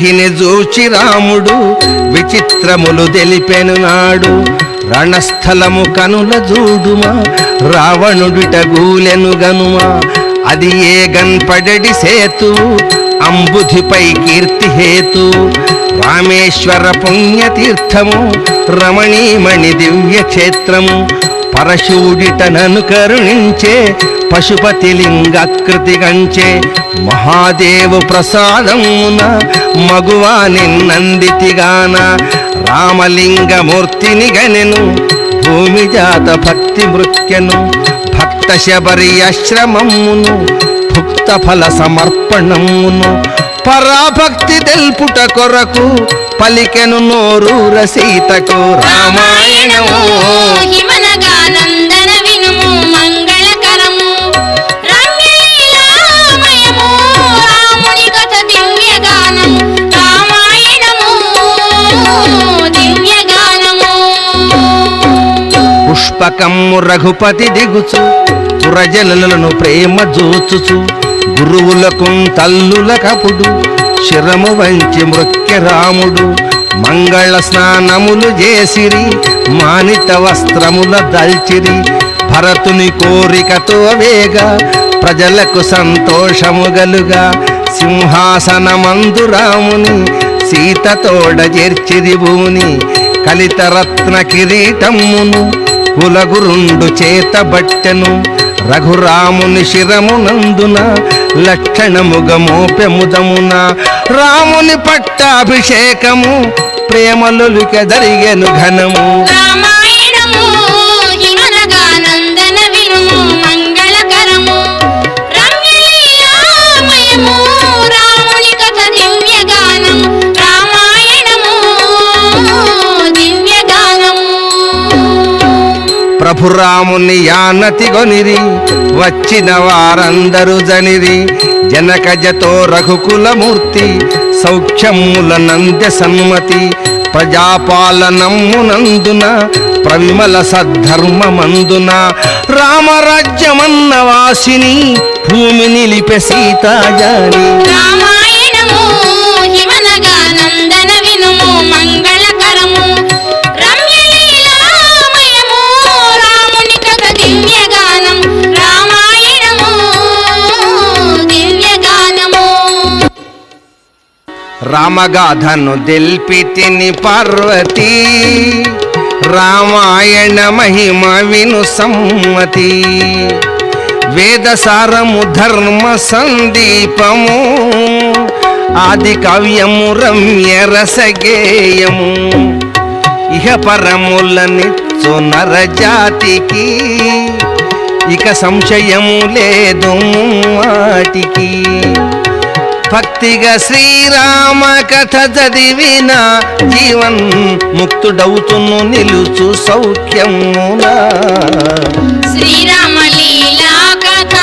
వైదేహిని జూచి రాముడు విచిత్రములు తెలిపెను నాడు. రణస్థలము కనుల జూడుమా రావణుడిట గూలెను గనుమా. అది ఏ గన్పడడి సేతు అంబుధిపై కీర్తి హేతు. రామేశ్వర పుణ్యతీర్థము రమణీమణి దివ్యక్షేత్రము. పరశుడిట నను కరుణించే పశుపతి లింగాకృతి గంచే. మహాదేవు ప్రసాదమున మగువా నిన్నందితిగాన. రామలింగమూర్తిని గనెను భూమి జాత భక్తి మృత్యను. భక్త శబరియాశ్రమమును భుక్త ఫల సమర్పణమును. పరాభక్తి తెల్పుట కొరకు పలికెను నోరూర సీతకు రామాయణము. హిమనగానందన వినుము మంగళకరము. రమ్యలీలామయము రాముని కథ దివ్యగానము. రామాయణము దివ్యగానము. పుష్పకమ్ము రఘుపతి దిగుచు పురజనులను ప్రేమ జూచుచు. గురువులకు తల్లుల కపుడు శిరము వంచి మృక్య రాముడు. మంగళ స్నానములు చేసిరి మానిత వస్త్రముల దల్చిరి. భరతుని కోరికతో వేగా ప్రజలకు సంతోషము గలుగా. సింహాసనమందు రాముని సీతతోడ చేర్చిరి భూని. కలితరత్న కిరీటమును కులగురుండు చేతబట్టెను. రఘురాముని శిరమునందున లక్షణముగ మోపెముదమున. రాముని పట్టాభిషేకము ప్రేమలులిక జరిగెను ఘనము. రామాయణము హిమనగానందన వినుము మంగళకరము. రమ్యలీలామయము రాముని కథ దివ్యగానము. రామాయణము దివ్యగానము. ప్రభురాముని యానతి గొనిరి వచ్చిన వారందరూ జనిరి. జనకజతో రఘుకులమూర్తి సౌఖ్యముల నంద్య సన్మతి. ప్రజాపాలనమ్మునందున ప్రవిమల సద్ధర్మమందున. రామరాజ్యమన్న వాసిని భూమి నిలిపె సీతాజాని. రామాయణము హిమనగానందన వినుము మంగళకరము. రమ్యలీలామయము రాముని కథ దివ్యగానం. రామాయణము దివ్యగానము. రామగాథను దెల్పితిని పార్వతి. రామాయణ మహిమ విను సమ్మతి. వేదసారము ధర్మ సందీపము. ఆది కావ్యము రమ్య రసగేయము. ఇహ పరములనిచ్చు నరజాతికి. ఇక సంశయము లేదు మాటికి. భక్తిగా శ్రీరామ కథ చదివిన జీవన్ ముక్తుడవుతును నిలుచు సౌఖ్యమునా. శ్రీరామ లీలా కథ